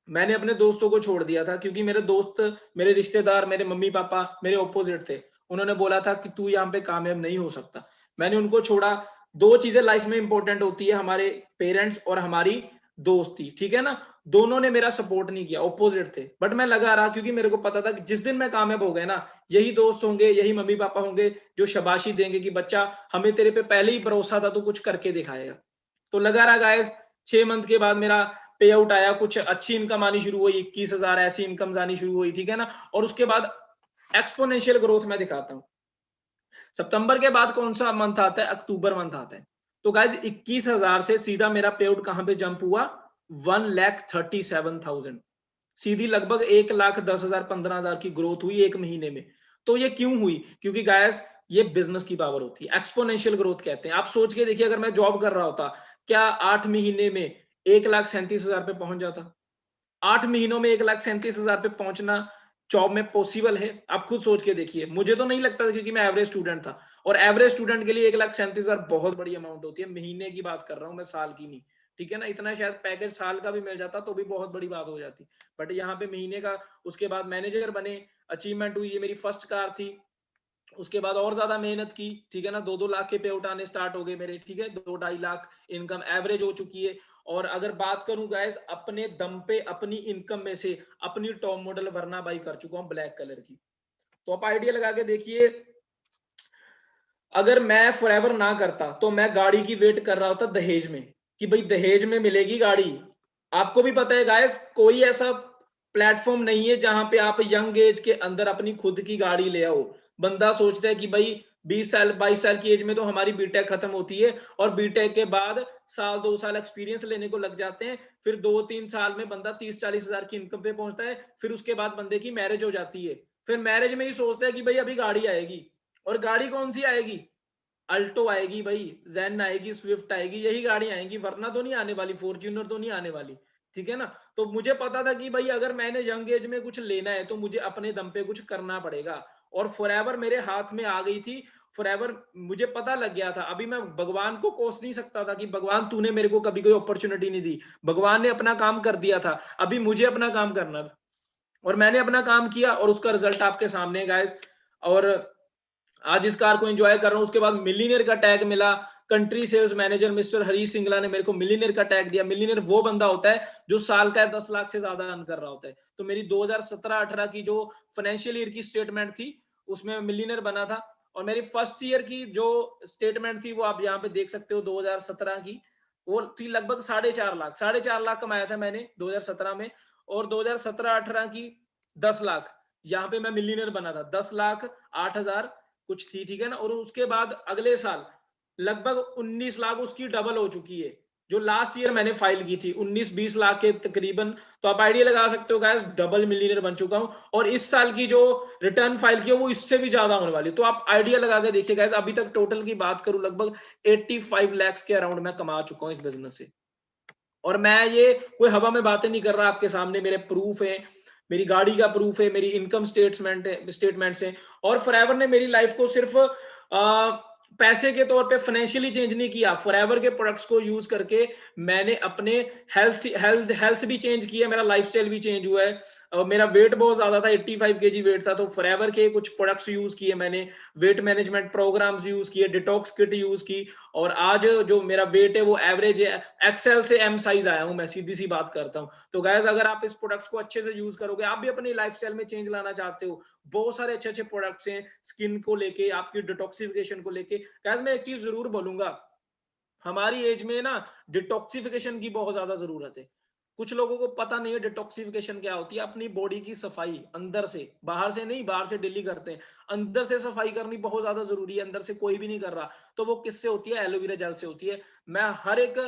मैंने अपने दोस्तों को छोड़ दिया था, क्योंकि मेरे दोस्त, मेरे रिश्तेदार, मेरे मम्मी पापा मेरे ऑपोजिट थे। उन्होंने बोला था कि तू यहाँ पे कामयाब नहीं हो सकता। मैंने उनको छोड़ा। 2 चीजें लाइफ में इंपॉर्टेंट होती है, हमारे पेरेंट्स और हमारी दोस्त थी, ठीक है ना, दोनों ने मेरा सपोर्ट नहीं किया, ऑपोजिट थे, बट मैं लगा रहा क्योंकि मेरे को पता था कि जिस दिन मैं कामयाब हो गया ना, यही दोस्त होंगे, यही मम्मी पापा होंगे जो शाबाशी देंगे कि बच्चा हमें तेरे पे पहले ही भरोसा था, तू कुछ करके दिखाएगा। तो लगा रहा गाइस, 6 मंथ के बाद मेरा पे आउट आया, कुछ अच्छी इनकम आनी शुरू हुई, 21,000 ऐसी इनकम आनी शुरू हुई, ठीक है ना, और उसके बाद एक्सपोनेंशियल ग्रोथ मैं दिखाता हूँ। सितंबर के बाद कौन सा मंथ आता है, अक्टूबर मंथ आता है। तो गाइज 21,000 से सीधा मेरा पे आउट कहां पे जंप हुआ, 1,37,000, सीधी लगभग 1,10,000 15,000 की ग्रोथ हुई एक महीने में। तो ये क्यों हुई, क्योंकि गाइस ये बिजनेस की पावर होती है, एक्सपोनेंशियल ग्रोथ कहते हैं। आप सोच के देखिए, अगर मैं जॉब कर रहा होता, क्या 8 महीने में 1,37,000 पे पहुंच जाता? 8 महीनों में 1,37,000 पे पहुंचना जॉब में पॉसिबल है? आप खुद सोच के देखिए, मुझे तो नहीं लगता, क्योंकि मैं एवरेज स्टूडेंट था, और एवरेज स्टूडेंट के लिए 1,37,000 बहुत बड़ी अमाउंट होती है, महीने की बात कर रहा हूं मैं, साल की नहीं, ठीक है ना। इतना शायद पैकेज साल का भी मिल जाता तो भी बहुत बड़ी बात हो जाती, बट यहाँ पे महीने का। उसके बाद मैनेजर बने, अचीवमेंट हुई, ये मेरी फर्स्ट कार थी। उसके बाद और ज्यादा मेहनत की, ठीक है ना, 2-2 लाख के पे आउट आने स्टार्ट हो गए मेरे, ठीक है, 2-2.5 लाख इनकम एवरेज हो चुकी है। और अगर बात करूं गाइस, अपने दम पे अपनी इनकम में से अपनी टॉप मॉडल वरना बाई कर चुका हूं ब्लैक कलर की। तो आप आइडिया लगा के देखिए, अगर मैं फॉरएवर ना करता तो मैं गाड़ी की वेट कर रहा होता दहेज में, कि भाई दहेज में मिलेगी गाड़ी। आपको भी पता है गाइस, कोई ऐसा प्लेटफॉर्म नहीं है जहां पे आप यंग एज के अंदर अपनी खुद की गाड़ी ले आओ। बंदा सोचता है कि भाई 20 साल 22 साल की एज में तो हमारी बीटेक खत्म होती है, और बीटेक के बाद साल 2 साल एक्सपीरियंस लेने को लग जाते हैं, फिर 2-3 साल में बंदा 30-40 हजार की इनकम पे पहुंचता है, फिर उसके बाद बंदे की मैरिज हो जाती है, फिर मैरिज में ही सोचता है कि भाई अभी गाड़ी आएगी, और गाड़ी कौन सी आएगी, अल्टो आएगी भाई, जैन आएगी, स्विफ्ट आएगी, यही गाड़ी आएंगी, वरना तो नहीं आने वाली, फॉर्च्यूनर तो नहीं आने वाली, ठीक है ना। तो मुझे पता था कि भाई अगर मैंने यंग एज में कुछ लेना है तो मुझे अपने दम पे कुछ करना पड़ेगा, और फॉरएवर मेरे हाथ में आ गई थी। फॉरएवर मुझे पता लग गया था, अभी मैं भगवान को कोस नहीं सकता था कि भगवान तूने मेरे को कभी कोई अपॉर्चुनिटी नहीं दी, भगवान ने अपना काम कर दिया था, अभी मुझे अपना काम करना था, और मैंने अपना काम किया, और उसका रिजल्ट आपके सामने है गाइस। और आज इस कार को एंजॉय कर रहा हूं। उसके बाद मिलीनियर का टैग मिला, country sales manager mister Harish Singla ने मेरे को मिलीनियर का टैग दिया। मिलीनियर वो बंदा होता है जो साल का 10 लाख से ज्यादा अर्न कर रहा होता है। तो मेरी 2017-18 की जो फाइनेंशियल ईयर की स्टेटमेंट थी, उसमें मिलीनियर बना था। और मेरी फर्स्ट ईयर की जो स्टेटमेंट थी, वो आप यहाँ पे देख सकते हो, 2017 की, वो थी लगभग 4.5 लाख, 4.5 लाख कमाया था मैंने 2017 में। और 2017-18 की 10 लाख, यहाँ पे मैं मिलीनियर बना था, 10,08,000 कुछ थी, ठीक है ना। और उसके बाद अगले साल लगभग 19 लाख उसकी डबल हो चुकी है, जो लास्ट ईयर मैंने फाइल की थी 19-20 लाख के तकरीबन। तो आप आइडिया लगा सकते हो गाइस, डबल मिलीनियर बन चुका हूं। और इस साल की जो रिटर्न फाइल की है वो इससे भी ज्यादा होने वाली। तो आप आइडिया लगा के देखिए गाइस, अभी तक टोटल की बात करूं, लगभग 85 लाख के अराउंड मैं कमा चुका हूं इस बिजनेस से। और मैं ये कोई हवा में बातें नहीं कर रहा, आपके सामने मेरे प्रूफ है, मेरी गाड़ी का प्रूफ है, मेरी इनकम स्टेटमेंट्स हैं। और फॉरएवर ने मेरी लाइफ को सिर्फ पैसे के तौर पे फाइनेंशियली चेंज नहीं किया, फॉरएवर के प्रोडक्ट्स को यूज करके मैंने अपने हेल्थ भी चेंज किया, मेरा लाइफस्टाइल भी चेंज हुआ है। मेरा वेट बहुत ज्यादा था, 85 केजी वेट था, तो फॉरएवर के कुछ प्रोडक्ट्स यूज किए मैंने, वेट मैनेजमेंट प्रोग्राम्स यूज किए, डिटॉक्स किट यूज की, और आज जो मेरा वेट है वो एवरेज है, एक्सएल से एम साइज आया हूं मैं, सीधी सी बात करता हूं। तो गाइस, अगर आप इस प्रोडक्ट्स को अच्छे से यूज करोगे, आप भी अपनी लाइफस्टाइल में चेंज लाना चाहते हो, बहुत सारे अच्छे अच्छे प्रोडक्ट्स हैं स्किन को लेके, आपकी डिटॉक्सिफिकेशन को लेके। गाइस, मैं एक चीज जरूर बोलूंगा, हमारी एज में ना डिटॉक्सिफिकेशन की बहुत ज्यादा जरूरत है। कुछ लोगों को पता नहीं है डिटॉक्सिफिकेशन क्या होती है, अपनी बॉडी की सफाई अंदर से, बाहर से नहीं, बाहर से डेली करते हैं, अंदर से सफाई करनी बहुत ज्यादा जरूरी है, अंदर से कोई भी नहीं कर रहा। तो वो किससे होती है, एलोवेरा जेल से होती है। मैं हर एक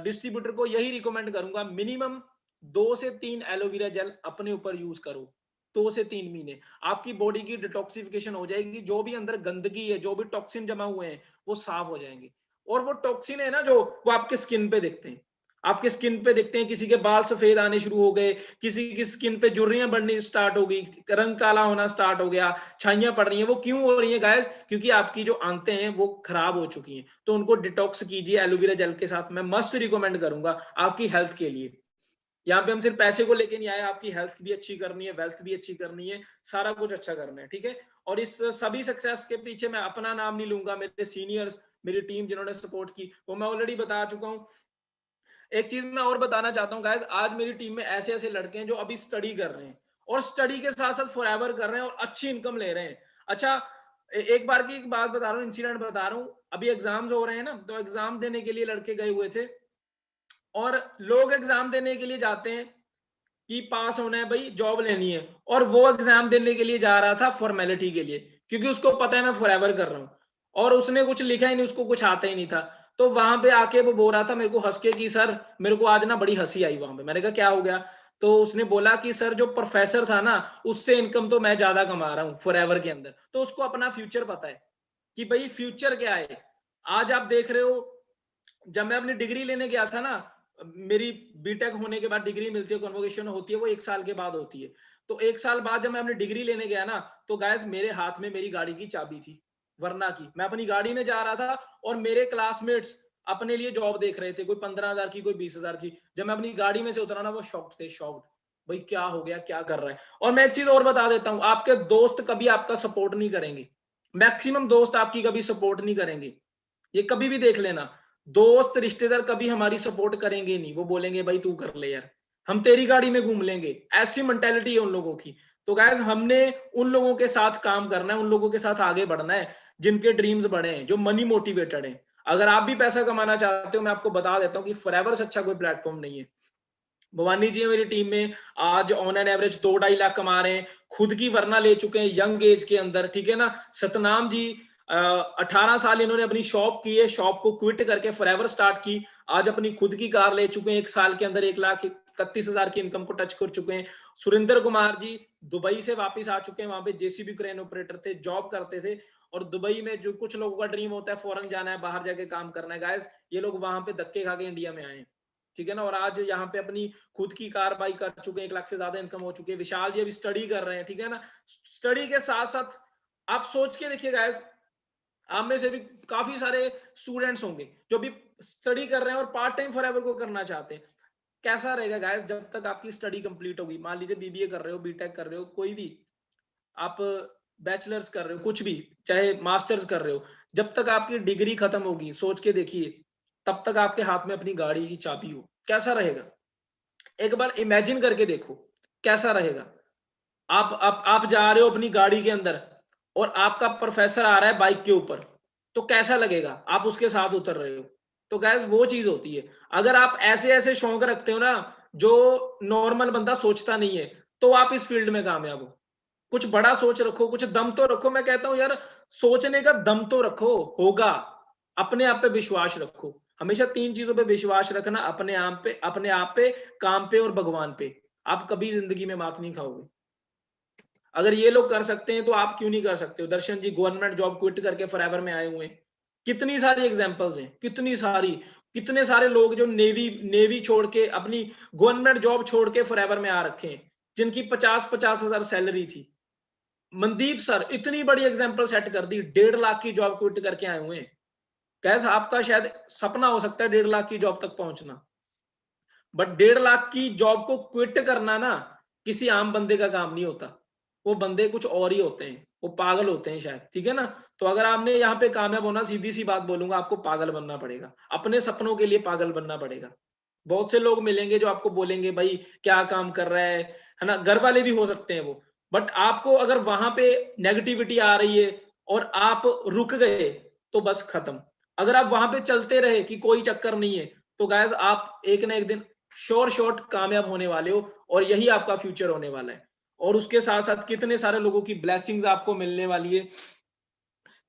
डिस्ट्रीब्यूटर को यही रिकमेंड करूंगा, मिनिमम 2 से 3 एलोवेरा जेल अपने ऊपर यूज करो, 2 से 3 महीने, आपकी बॉडी की डिटॉक्सिफिकेशन हो जाएगी, जो भी अंदर गंदगी है, जो भी टॉक्सिन जमा हुए हैं, वो साफ हो जाएंगे। और वो टॉक्सिन है ना जो, वो आपके स्किन पे दिखते हैं, आपके स्किन पे दिखते हैं, किसी के बाल सफेद आने शुरू हो गए, किसी की स्किन पे झुर्रियां बढ़नी स्टार्ट हो गई, रंग काला होना स्टार्ट हो गया, छाइयां पड़ रही हैं। वो क्यों हो रही है गाइस, क्योंकि आपकी जो आंतें हैं वो खराब हो चुकी हैं। तो उनको डिटॉक्स कीजिए एलोवेरा जेल के साथ, मैं मस्ट रिकमेंड करूंगा आपकी हेल्थ के लिए। यहाँ पे हम सिर्फ पैसे को लेके नहीं आए, आपकी हेल्थ भी अच्छी करनी है, वेल्थ भी अच्छी करनी है, सारा कुछ अच्छा करना है, ठीक है। और इस सभी सक्सेस के पीछे मैं अपना नाम नहीं लूंगा, मेरे सीनियर्स, मेरी टीम जिन्होंने सपोर्ट की, वो मैं ऑलरेडी बता चुका हूँ। एक चीज मैं और बताना चाहता हूँ गाइस, आज मेरी टीम में ऐसे ऐसे लड़के हैं जो अभी स्टडी कर रहे हैं और स्टडी के साथ साथ फॉरएवर कर रहे हैं और अच्छी इनकम ले रहे हैं। अच्छा, एक बार की एक बात बता रहा हूँ, इंसिडेंट बता रहा हूँ। अभी एग्जाम्स हो रहे हैं ना, तो एग्जाम देने के लिए लड़के गए हुए थे और लोग एग्जाम देने के लिए जाते हैं कि पास होना है भाई, जॉब लेनी है, और वो एग्जाम देने के लिए जा रहा था फॉर्मेलिटी के लिए, क्योंकि उसको पता है मैं फॉरएवर कर रहा हूँ और उसने कुछ लिखा ही नहीं, उसको कुछ आता ही नहीं था। तो वहां पे आके वो बोल रहा था मेरे को हंस के कि सर मेरे को आज ना बड़ी हंसी आई वहां पे। मैंने कहा क्या हो गया? तो उसने बोला कि सर जो प्रोफेसर था ना, उससे इनकम तो मैं ज्यादा कमा रहा हूँ फॉरएवर के अंदर। तो उसको अपना फ्यूचर पता है कि भाई फ्यूचर क्या है। आज आप देख रहे हो, जब मैं अपनी डिग्री लेने गया था ना, मेरी बीटेक होने के बाद डिग्री मिलती है, कन्वोकेशन होती है, वो 1 साल के बाद होती है। तो 1 साल बाद जब मैं अपनी डिग्री लेने गया ना, तो गाइस मेरे हाथ में मेरी गाड़ी की चाबी थी, वरना की मैं अपनी गाड़ी में जा रहा था और मेरे क्लासमेट्स अपने लिए जॉब देख रहे थे, कोई 15,000 की, कोई 20,000 की। जब मैं अपनी गाड़ी में से उतरा ना, वो शॉक्ड थे, शॉक्ड, भाई क्या हो गया, क्या कर रहा है। और मैं एक चीज और बता देता हूँ, आपके दोस्त कभी आपका सपोर्ट नहीं करेंगे, मैक्सिमम दोस्त आपकी कभी सपोर्ट नहीं करेंगे, ये कभी भी देख लेना। दोस्त रिश्तेदार कभी हमारी सपोर्ट करेंगे नहीं, वो बोलेंगे भाई तू कर ले यार, हम तेरी गाड़ी में घूम लेंगे, ऐसी मेंटेलिटी है उन लोगों की। तो गाइस हमने उन लोगों के साथ काम करना है, उन लोगों के साथ आगे बढ़ना है जिनके ड्रीम्स बड़े हैं, जो मनी मोटिवेटेड हैं। अगर आप भी पैसा कमाना चाहते हो, मैं आपको बता देता हूँ कि फॉरएवर से अच्छा कोई प्लेटफॉर्म नहीं है। भवानी जी है मेरी टीम में, आज ऑन एन एवरेज 2-2.5 लाख कमा रहे हैं, खुद की वरना ले चुके हैं यंग एज के अंदर, ठीक है ना। सतनाम जी 18 साल इन्होंने अपनी शॉप की है, शॉप को क्विट करके फॉरएवर स्टार्ट की, आज अपनी खुद की कार ले चुके हैं, 1 साल के अंदर 1,31,000 की इनकम को टच कर चुके हैं। सुरेंद्र कुमार जी दुबई से वापस आ चुके हैं, वहां पे जेसीबी क्रेन ऑपरेटर थे, जॉब करते थे, और दुबई में जो कुछ लोगों का ड्रीम होता है फॉरेन जाना है, बाहर जाके काम करना है, गाइस ये लोग वहां पे धक्के खा के इंडिया में आए हैं, ठीक है ना। और आज यहाँ पे अपनी खुद की कार बाई कर चुके हैं, 1 लाख से ज्यादा इनकम हो चुकी है। विशाल जी अभी स्टडी कर रहे हैं, ठीक है ना। स्टडी के साथ साथ आप सोच के देखिए गाइस, आप में से भी काफी सारे स्टूडेंट्स होंगे जो भी स्टडी कर रहे हैं और पार्ट टाइम फॉरएवर को करना चाहते हैं। कैसा रहेगा गाइस, जब तक आपकी स्टडी कंप्लीट होगी, मान लीजिए बीबीए कर रहे हो, बीटेक कर रहे हो, कोई भी आप बैचलर्स कर रहे हो, कुछ भी, चाहे मास्टर्स कर रहे हो, जब तक आपकी डिग्री खत्म होगी, सोच के देखिए, तब तक आपके हाथ में अपनी गाड़ी की चाबी हो, कैसा रहेगा? एक बार इमेजिन करके देखो कैसा रहेगा। आप जा रहे हो अपनी गाड़ी के अंदर और आपका प्रोफेसर आ रहा है बाइक के ऊपर, तो कैसा लगेगा? आप उसके साथ उतर रहे हो। तो गैस वो चीज होती है। अगर आप ऐसे ऐसे शौक रखते हो ना, जो नॉर्मल बंदा सोचता नहीं है, तो आप इस फील्ड में कामयाब हो। कुछ बड़ा सोच रखो, कुछ दम तो रखो। मैं कहता हूं यार, सोचने का दम तो रखो, होगा। अपने आप पे विश्वास रखो। हमेशा 3 चीजों पे विश्वास रखना, अपने आप पे, काम पे और भगवान पे। आप कभी जिंदगी में मात नहीं खाओगे। अगर ये लोग कर सकते हैं तो आप क्यों नहीं कर सकते हो? दर्शन जी गवर्नमेंट जॉब क्विट करके फॉरएवर में आए हुए हैं। कितनी सारी एग्जांपल्स हैं, कितनी सारी, कितने सारे लोग जो नेवी नेवी छोड़ के, अपनी गवर्नमेंट जॉब छोड़ के फॉरएवर में आ रखे हैं, जिनकी 50-50 हजार सैलरी थी। मनदीप सर इतनी बड़ी एग्जांपल सेट कर दी, 1.5 लाख की जॉब क्विट करके आए हुए हैं। कैसे आपका शायद सपना हो सकता है 1.5 लाख की जॉब तक पहुंचना, बट 1.5 लाख की जॉब को क्विट करना ना किसी आम बंदे का काम नहीं होता। वो बंदे कुछ और ही होते हैं, वो पागल होते हैं शायद, ठीक है ना। तो अगर आपने यहाँ पे कामयाब होना, सीधी सी बात बोलूंगा, आपको पागल बनना पड़ेगा, अपने सपनों के लिए पागल बनना पड़ेगा। बहुत से लोग मिलेंगे जो आपको बोलेंगे भाई क्या काम कर रहा है ना, घर वाले भी हो सकते हैं वो, बट आपको अगर वहां पे नेगेटिविटी आ रही है और आप रुक गए, तो बस खत्म। अगर आप वहां पे चलते रहे कि कोई चक्कर नहीं है, तो गाइस आप एक ना एक दिन श्योर शॉट कामयाब होने वाले हो, और यही आपका फ्यूचर होने वाला है। और उसके साथ साथ कितने सारे लोगों की ब्लेसिंग्स आपको मिलने वाली है,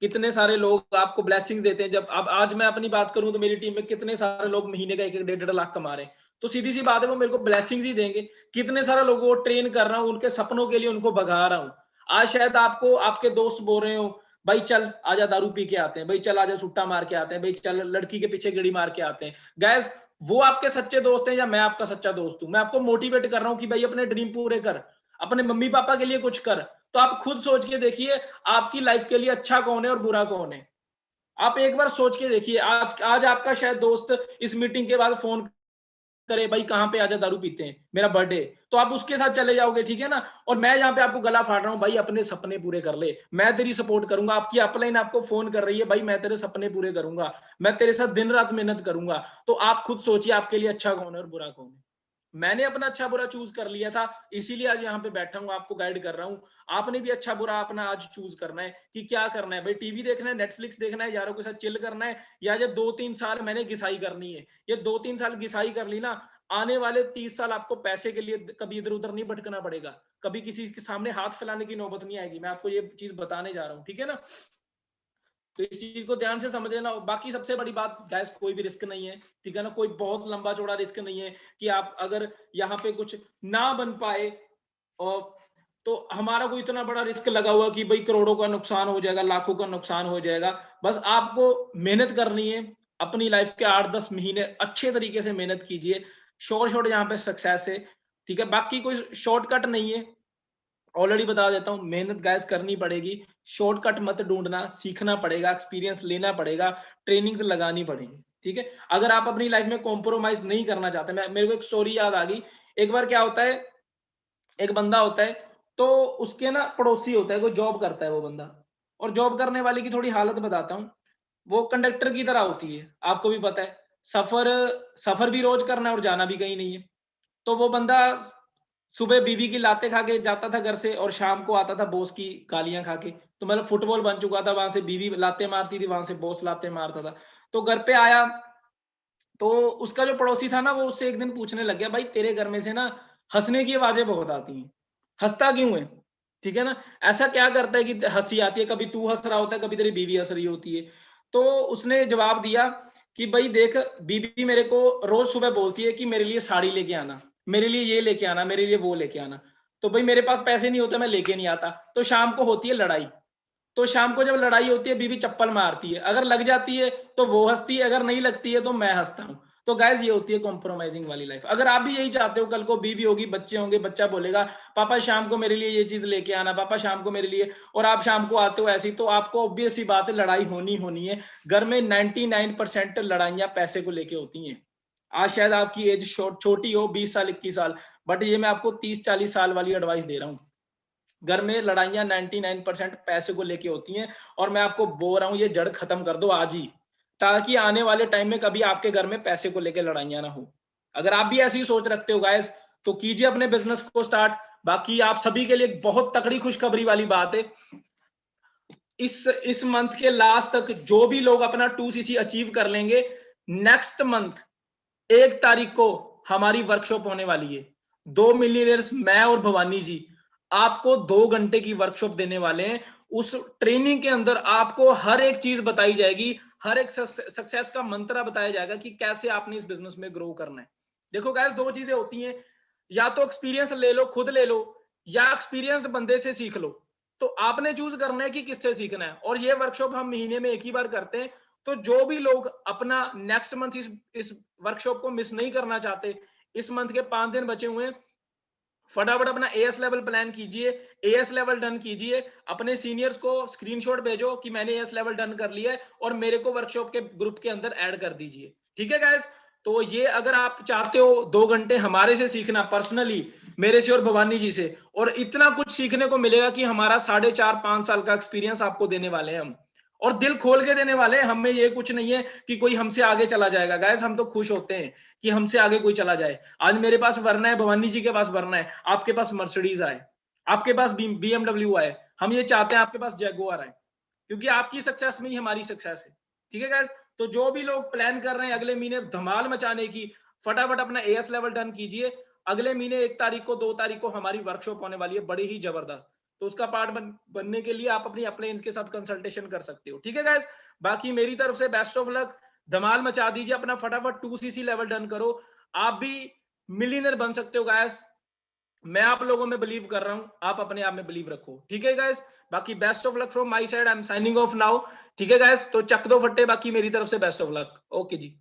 कितने सारे लोग आपको ब्लेसिंग देते हैं। जब अब आज मैं अपनी बात करूं तो मेरी टीम में कितने सारे लोग महीने का 1-1.5 लाख कमा रहे हैं, तो सीधी सी बात है वो मेरे को ब्लेसिंग्स ही देंगे। कितने सारे लोगों को ट्रेन कर रहा हूं, उनके सपनों के लिए उनको भगा रहा हूं। आज शायद आपको आपके दोस्त बोल रहे हो भाई चल आजा दारू पी के आते हैं, भाई चल आजा सुट्टा मार के आते हैं, भाई चल लड़की के पीछे गेड़ी मार के आते हैं। गैस वो आपके सच्चे दोस्त हैं या मैं आपका सच्चा दोस्त हूं? मैं आपको मोटिवेट कर रहा हूं कि भाई अपने ड्रीम पूरे कर, अपने मम्मी पापा के लिए कुछ कर। तो आप खुद सोच के देखिए आपकी लाइफ के लिए अच्छा कौन है और बुरा कौन है। आप एक बार सोच के देखिए, आज आज आपका शायद दोस्त इस मीटिंग के बाद फोन करे भाई कहाँ पे आजा दारू पीते हैं, मेरा बर्थडे, तो आप उसके साथ चले जाओगे, ठीक है ना। और मैं यहाँ पे आपको गला फाड़ रहा हूँ, भाई अपने सपने पूरे कर ले, मैं तेरी सपोर्ट करूंगा। आपकी अपलाइन आपको फोन कर रही है, भाई मैं तेरे सपने पूरे करूंगा, मैं तेरे साथ दिन रात मेहनत करूंगा। तो आप खुद सोचिए आपके लिए अच्छा कौन है और बुरा कौन है। मैंने अपना अच्छा बुरा चूज कर लिया था, इसीलिए आज यहाँ पे बैठा हूँ, आपको गाइड कर रहा हूँ। आपने भी अच्छा बुरा अपना आज चूज करना है कि क्या करना है। भाई टीवी देखना है, नेटफ्लिक्स देखना है, यारों के साथ चिल करना है, या ये 2-3 साल मैंने घिसाई करनी है। ये 2-3 साल घिसाई कर ली ना, आने वाले 30 साल आपको पैसे के लिए कभी इधर उधर नहीं भटकना पड़ेगा, कभी किसी के सामने हाथ फैलाने की नौबत नहीं आएगी। मैं आपको ये चीज बताने जा रहा हूँ, ठीक है ना। तो इस चीज को ध्यान से समझ लेना। बाकी सबसे बड़ी बात गैस, कोई भी रिस्क नहीं है, ठीक है ना, कोई बहुत लंबा चौड़ा रिस्क नहीं है कि आप अगर यहाँ पे कुछ ना बन पाए और तो हमारा कोई इतना बड़ा रिस्क लगा हुआ कि भाई करोड़ों का नुकसान हो जाएगा, लाखों का नुकसान हो जाएगा। बस आपको मेहनत करनी है, अपनी लाइफ के 8-10 महीने अच्छे तरीके से मेहनत कीजिए, शॉर्ट यहाँ पे सक्सेस है, ठीक है। बाकी कोई शॉर्टकट नहीं है, ऑलरेडी बता देता हूं, मेहनत गैस करनी पड़ेगी, शॉर्टकट मत ढूंढना, सीखना पड़ेगा, एक्सपीरियंस लेना पड़ेगा, ट्रेनिंग्स लगानी पड़ेगी, ठीक है। अगर आप अपनी लाइफ में कॉम्प्रोमाइज नहीं करना चाहते, मेरे को एक स्टोरी याद आ गई। एक बार क्या होता है, एक बंदा होता है, तो उसके ना पड़ोसी होता है, कोई जॉब करता है वो बंदा, और जॉब करने वाले की थोड़ी हालत बताता हूँ। वो कंडक्टर की तरह होती है, आपको भी पता है, सफर सफर भी रोज करना है और जाना भी कहीं नहीं है। तो वो बंदा सुबह बीवी की लाते खा के जाता था घर से, और शाम को आता था बॉस की गालियां खा के। तो मतलब फुटबॉल बन चुका था, वहां से बीवी लाते मारती थी, वहां से बॉस लाते मारता था। तो घर पे आया, तो उसका जो पड़ोसी था ना, वो उससे एक दिन पूछने लग गया, भाई तेरे घर में से ना हंसने की आवाजें बहुत आती हैं, हंसता क्यों है, ठीक है ना, ऐसा क्या करता है कि हंसी आती है, कभी तू हंस रहा होता है, कभी तेरी बीवी हंस रही होती है। तो उसने जवाब दिया कि भाई देख, बीबी मेरे को रोज सुबह बोलती है कि मेरे लिए साड़ी लेके आना, मेरे लिए ये लेके आना, मेरे लिए वो लेके आना। तो भाई मेरे पास पैसे नहीं होते, मैं लेके नहीं आता। तो शाम को होती है लड़ाई, तो शाम को जब लड़ाई होती है, बीवी चप्पल मारती है, अगर लग जाती है तो वो हंसती है, अगर नहीं लगती है तो मैं हंसता हूँ। तो गाइस ये होती है कॉम्प्रोमाइजिंग वाली लाइफ। अगर आप भी यही चाहते हो, कल को बीवी होगी, बच्चे होंगे, बच्चा बोलेगा पापा शाम को मेरे लिए ये चीज लेके आना, पापा शाम को मेरे लिए, और आप शाम को आते हो ऐसी, तो आपको ऑब्वियस सी बात है, लड़ाई होनी है। घर में 99% लड़ाइयां पैसे को लेके होती हैं। आज शायद आपकी एज छोटी हो, 20 साल 21 साल, बट ये मैं आपको 30-40 साल वाली एडवाइस दे रहा हूँ। घर में लड़ाइयां 99% पैसे को लेके होती हैं, और मैं आपको बोल रहा हूं ये जड़ खत्म कर दो आज ही, ताकि आने वाले टाइम में कभी आपके घर में पैसे को लेके लड़ाइयां ना हो। अगर आप भी ऐसी सोच रखते हो गाइस, तो कीजिए अपने बिजनेस को स्टार्ट। बाकी आप सभी के लिए बहुत तकड़ी खुशखबरी वाली बात है, इस मंथ के लास्ट तक जो भी लोग अपना 2cc अचीव कर लेंगे, नेक्स्ट मंथ 1 तारीख को हमारी वर्कशॉप होने वाली है। 2 मिलियनर्स, मैं और भवानी जी, आपको 2 घंटे की वर्कशॉप देने वाले हैं। उस ट्रेनिंग के अंदर आपको हर एक चीज बताई जाएगी, हर एक सक्सेस का मंत्र बताया जाएगा कि कैसे आपने इस बिजनेस में ग्रो करना है। देखो गाइस, 2 चीजें होती हैं, या तो एक्सपीरियंस ले लो, खुद ले लो, या एक्सपीरियंस बंदे से सीख लो। तो आपने चूज करना है कि किससे सीखना है। और ये वर्कशॉप हम महीने में एक ही बार करते हैं। तो जो भी लोग अपना नेक्स्ट मंथ इस वर्कशॉप को मिस नहीं करना चाहते, इस मंथ के 5 दिन बचे हुए हैं, फटाफट अपना एएस लेवल प्लान कीजिए, एएस लेवल डन कीजिए, अपने सीनियर्स को स्क्रीनशॉट भेजो कि मैंने एएस लेवल डन कर लिया है, और मेरे को वर्कशॉप के ग्रुप के अंदर ऐड कर दीजिए, ठीक है गाइस। तो ये अगर आप चाहते हो 2 घंटे हमारे से सीखना, पर्सनली मेरे से और भवानी जी से, और इतना कुछ सीखने को मिलेगा कि हमारा 4.5-5 साल का एक्सपीरियंस आपको देने वाले हैं हम, और दिल खोल के देने वाले हैं। हमें ये कुछ नहीं है कि कोई हमसे आगे चला जाएगा गाइस, हम तो खुश होते हैं कि हमसे आगे कोई चला जाए। आज मेरे पास वरना है, भवानी जी के पास वरना है, आपके पास मर्सिडीज आए, आपके पास BMW आए, हम ये चाहते हैं आपके पास जैगुआर आए, क्योंकि आपकी सक्सेस में ही हमारी सक्सेस है, ठीक है गाइस। तो जो भी लोग प्लान कर रहे हैं अगले महीने धमाल मचाने की, फटाफट अपना एएस लेवल डन कीजिए। अगले महीने 1 तारीख को, 2 तारीख को हमारी वर्कशॉप होने वाली है, बड़ी ही जबरदस्त। तो उसका पार्ट बनने के लिए आप अपनी अपलाइंस के साथ कंसल्टेशन कर सकते हो, ठीक है गाइस। बाकी मेरी तरफ से बेस्ट ऑफ लक, धमाल मचा दीजिए, अपना फटाफट 2cc लेवल डन करो, आप भी मिलियनर बन सकते हो गाइस। मैं आप लोगों में बिलीव कर रहा हूं, आप अपने आप में बिलीव रखो, ठीक है गाइस। बाकी best of luck from my side, I am signing off now, ठीक है गाइस। तो चक दो फट्टे, बाकी मेरी तरफ से best of luck, okay ji.